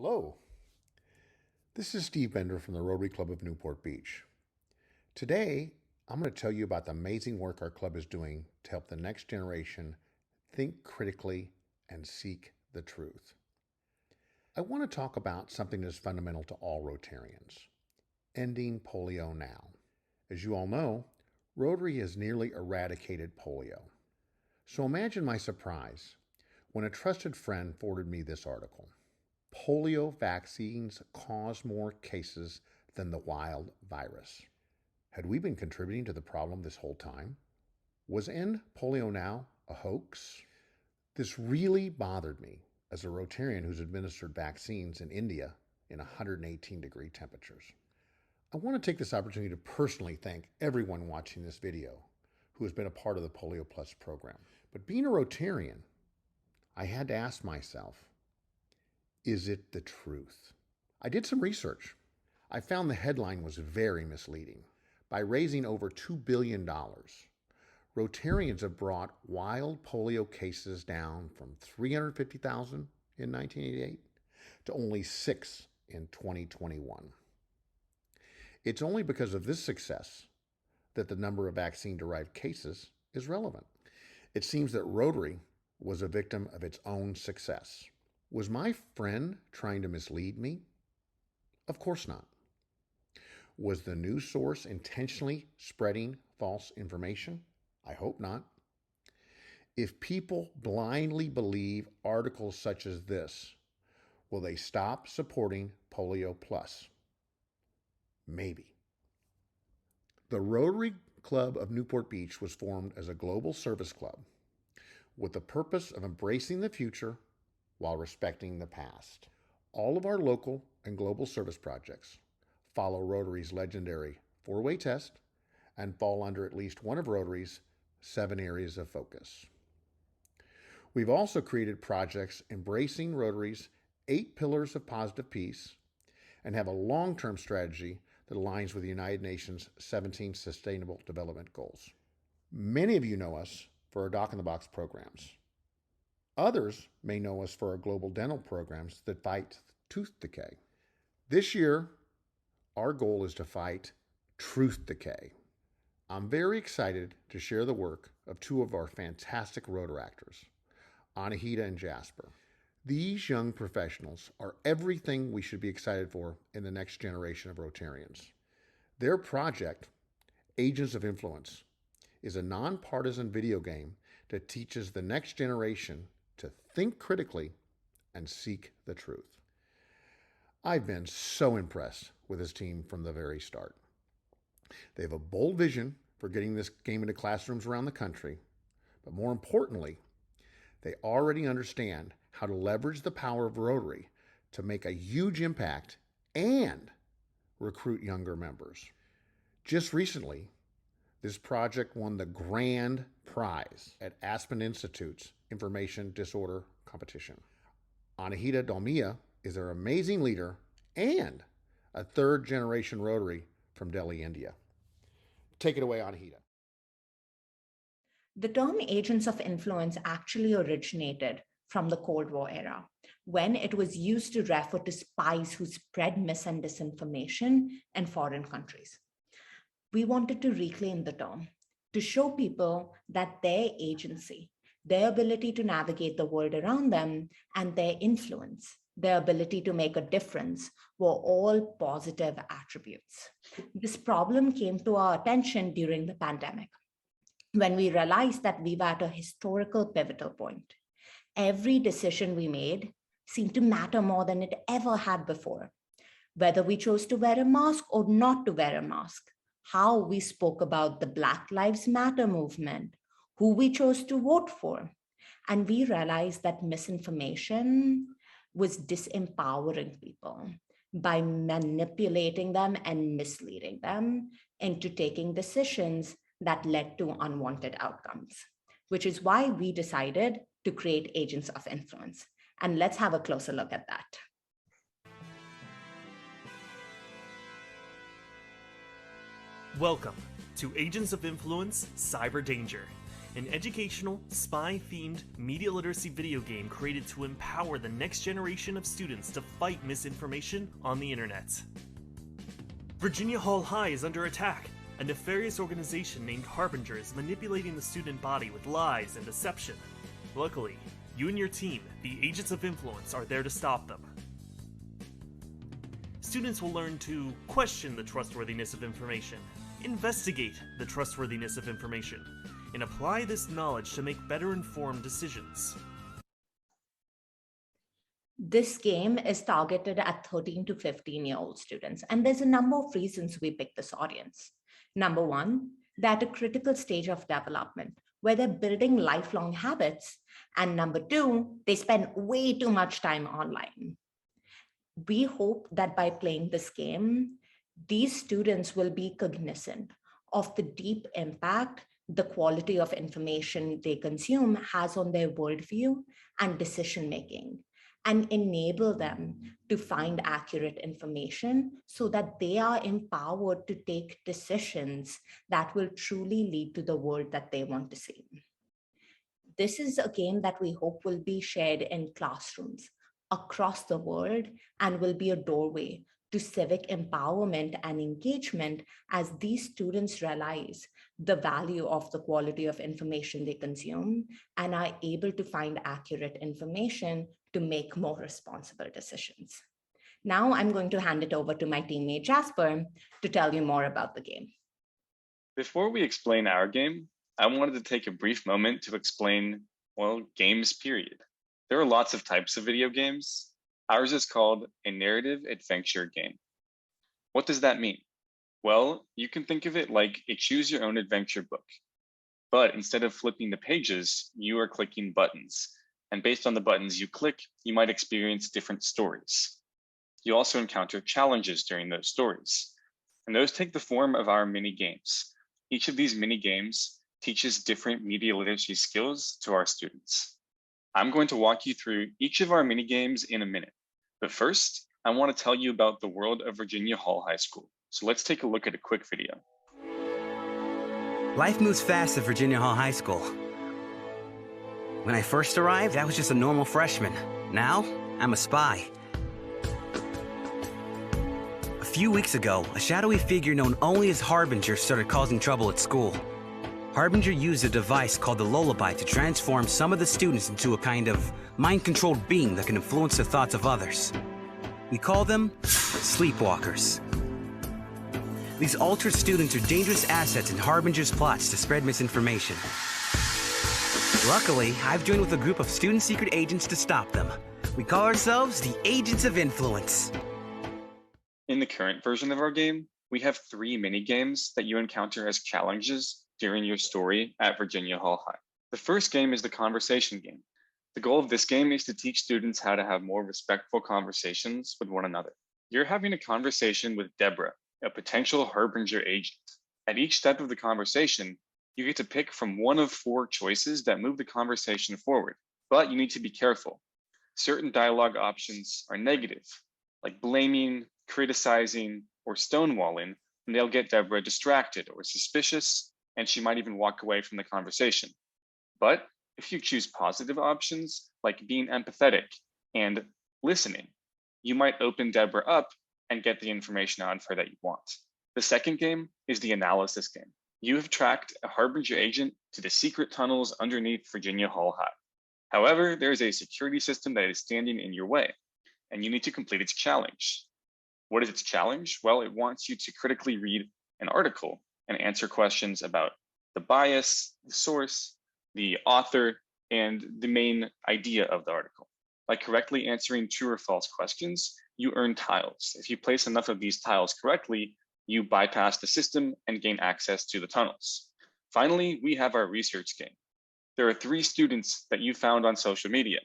Hello, this is Steve Bender from the Rotary Club of Newport Beach. Today, I'm going to tell you about the amazing work our club is doing to help the next generation think critically and seek the truth. I want to talk about something that is fundamental to all Rotarians, ending polio now. As you all know, Rotary has nearly eradicated polio. So imagine my surprise when a trusted friend forwarded me this article. Polio vaccines cause more cases than the wild virus. Had we been contributing to the problem this whole time? Was End Polio Now a hoax? This really bothered me as a Rotarian who's administered vaccines in India in 118-degree temperatures. I want to take this opportunity to personally thank everyone watching this video who has been a part of the Polio Plus program. But being a Rotarian, I had to ask myself, is it the truth? I did some research. I found the headline was very misleading. By raising over $2 billion, Rotarians have brought wild polio cases down from 350,000 in 1988 to only 6 in 2021. It's only because of this success that the number of vaccine-derived cases is relevant. It seems that Rotary was a victim of its own success. Was my friend trying to mislead me? Of course not. Was the news source intentionally spreading false information? I hope not. If people blindly believe articles such as this, will they stop supporting Polio Plus? Maybe. The Rotary Club of Newport Beach was formed as a global service club with the purpose of embracing the future while respecting the past. All of our local and global service projects follow Rotary's legendary four-way test and fall under at least one of Rotary's 7 areas of focus. We've also created projects embracing Rotary's 8 pillars of positive peace and have a long-term strategy that aligns with the United Nations 17 Sustainable Development Goals. Many of you know us for our Doc in the Box programs. Others may know us for our global dental programs that fight tooth decay. This year, our goal is to fight truth decay. I'm very excited to share the work of 2 of our fantastic Rotaractors, Anahita and Jasper. These young professionals are everything we should be excited for in the next generation of Rotarians. Their project, Agents of Influence, is a nonpartisan video game that teaches the next generation to think critically and seek the truth. I've been so impressed with this team from the very start. They have a bold vision for getting this game into classrooms around the country, but more importantly, they already understand how to leverage the power of Rotary to make a huge impact and recruit younger members. Just recently, this project won the grand prize at Aspen Institute's Information Disorder Competition. Anahita Dalmia is our amazing leader and a 3rd-generation Rotary from Delhi, India. Take it away, Anahita. The term agents of influence actually originated from the Cold War era, when it was used to refer to spies who spread mis and disinformation in foreign countries. We wanted to reclaim the term to show people that their agency, their ability to navigate the world around them, and their influence, their ability to make a difference, were all positive attributes. This problem came to our attention during the pandemic, when we realized that we were at a historical pivotal point. Every decision we made seemed to matter more than it ever had before. Whether we chose to wear a mask or not to wear a mask, how we spoke about the Black Lives Matter movement, who we chose to vote for. And we realized that misinformation was disempowering people by manipulating them and misleading them into taking decisions that led to unwanted outcomes, which is why we decided to create Agents of Influence. And let's have a closer look at that. Welcome to Agents of Influence Cyber Danger. an educational, spy-themed media literacy video game created to empower the next generation of students to fight misinformation on the internet. Virginia Hall High is under attack. A nefarious organization named Harbinger is manipulating the student body with lies and deception. Luckily, you and your team, the Agents of Influence, are there to stop them. Students will learn to question the trustworthiness of information, investigate the trustworthiness of information, and apply this knowledge to make better informed decisions. This game is targeted at 13 to 15-year-old students, and there's a number of reasons we picked this audience. Number one, they're at a critical stage of development where they're building lifelong habits. And number two, they spend way too much time online. We hope that by playing this game, these students will be cognizant of the deep impact the quality of information they consume has on their worldview and decision-making, and enable them to find accurate information so that they are empowered to take decisions that will truly lead to the world that they want to see. This is a game that we hope will be shared in classrooms across the world and will be a doorway to civic empowerment and engagement as these students realize the value of the quality of information they consume and are able to find accurate information to make more responsible decisions. Now I'm going to hand it over to my teammate Jasper to tell you more about the game. Before we explain our game, I wanted to take a brief moment to explain, well, games period. There are lots of types of video games. Ours is called a narrative adventure game. What does that mean? Well, you can think of it like a choose your own adventure book. But instead of flipping the pages, you are clicking buttons. And based on the buttons you click, you might experience different stories. You also encounter challenges during those stories. And those take the form of our mini games. Each of these mini games teaches different media literacy skills to our students. I'm going to walk you through each of our mini games in a minute. But first, I want to tell you about the world of Virginia Hall High School. So let's take a look at a quick video. Life moves fast at Virginia Hall High School. When I first arrived, I was just a normal freshman. Now, I'm a spy. A few weeks ago, a shadowy figure known only as Harbinger started causing trouble at school. Harbinger used a device called the Lullaby to transform some of the students into a kind of mind-controlled being that can influence the thoughts of others. We call them sleepwalkers. These altered students are dangerous assets in Harbinger's plots to spread misinformation. Luckily, I've joined with a group of student secret agents to stop them. We call ourselves the Agents of Influence. In the current version of our game, we have 3 mini games that you encounter as challenges during your story at Virginia Hall High. The first game is the conversation game. The goal of this game is to teach students how to have more respectful conversations with one another. You're having a conversation with Deborah, a potential Harbinger agent. At each step of the conversation, you get to pick from one of 4 choices that move the conversation forward, but you need to be careful. Certain dialogue options are negative, like blaming, criticizing, or stonewalling, and they'll get Deborah distracted or suspicious, and she might even walk away from the conversation. But if you choose positive options, like being empathetic and listening, you might open Deborah up and get the information out of her that you want. The second game is the analysis game. You have tracked a Harbinger agent to the secret tunnels underneath Virginia Hall High. However, there is a security system that is standing in your way, and you need to complete its challenge. What is its challenge? Well, it wants you to critically read an article and answer questions about the bias, the source, the author, and the main idea of the article. By correctly answering true or false questions, you earn tiles. If you place enough of these tiles correctly, you bypass the system and gain access to the tunnels. Finally, we have our research game. There are 3 students that you found on social media,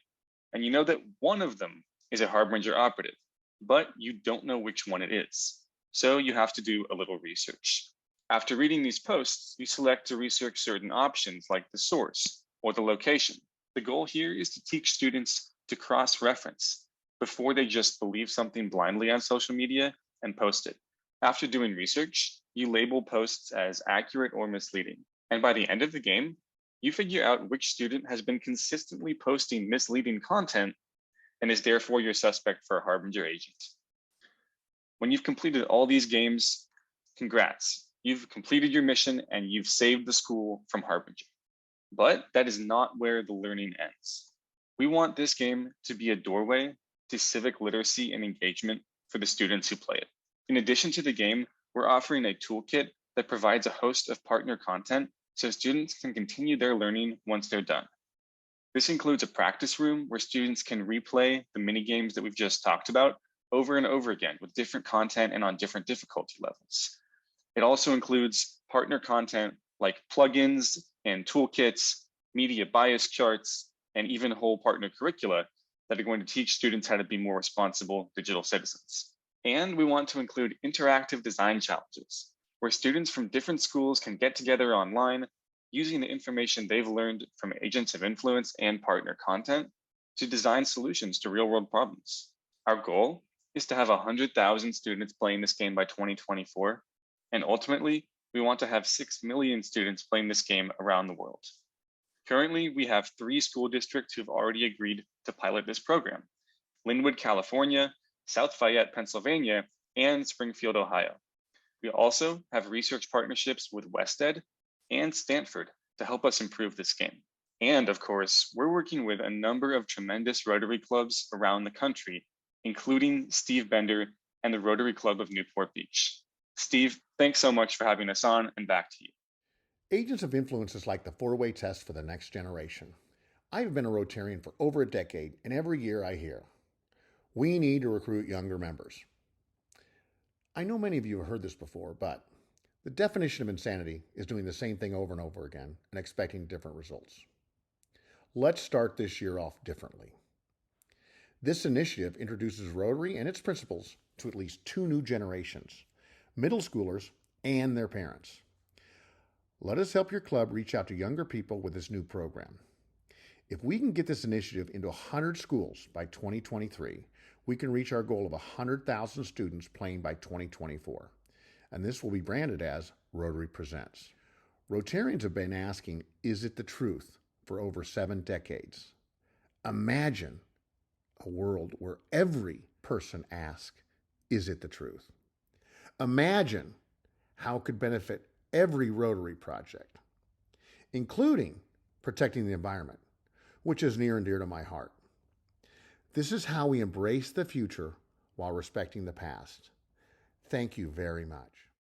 and you know that one of them is a Harbinger operative, but you don't know which one it is. So you have to do a little research. After reading these posts, you select to research certain options like the source or the location. The goal here is to teach students to cross-reference before they just believe something blindly on social media and post it. After doing research, you label posts as accurate or misleading. And by the end of the game, you figure out which student has been consistently posting misleading content and is therefore your suspect for a Harbinger agent. When you've completed all these games, congrats. You've completed your mission and you've saved the school from Harbinger. But that is not where the learning ends. We want this game to be a doorway to civic literacy and engagement for the students who play it. In addition to the game, we're offering a toolkit that provides a host of partner content so students can continue their learning once they're done. This includes a practice room where students can replay the mini games that we've just talked about over and over again with different content and on different difficulty levels. It also includes partner content like plugins and toolkits, media bias charts, and even whole partner curricula that are going to teach students how to be more responsible digital citizens. And we want to include interactive design challenges, where students from different schools can get together online using the information they've learned from agents of influence and partner content to design solutions to real-world problems. Our goal is to have 100,000 students playing this game by 2024, and ultimately, we want to have 6 million students playing this game around the world. Currently, we have 3 school districts who've already agreed to pilot this program: Linwood, California, South Fayette, Pennsylvania, and Springfield, Ohio. We also have research partnerships with WestEd and Stanford to help us improve this game. And of course, we're working with a number of tremendous Rotary clubs around the country, including Steve Bender and the Rotary Club of Newport Beach. Steve, thanks so much for having us on, and back to you. Agents of influence is like the 4-way test for the next generation. I've been a Rotarian for over a decade, and every year I hear, we need to recruit younger members. I know many of you have heard this before, but the definition of insanity is doing the same thing over and over again and expecting different results. Let's start this year off differently. This initiative introduces Rotary and its principles to at least 2 new generations, middle schoolers and their parents. Let us help your club reach out to younger people with this new program. If we can get this initiative into 100 schools by 2023, we can reach our goal of 100,000 students playing by 2024. And this will be branded as Rotary Presents. Rotarians have been asking, is it the truth, for over 7 decades. Imagine a world where every person asks, is it the truth? Imagine how it could benefit every Rotary project, including protecting the environment, which is near and dear to my heart. This is how we embrace the future while respecting the past. Thank you very much.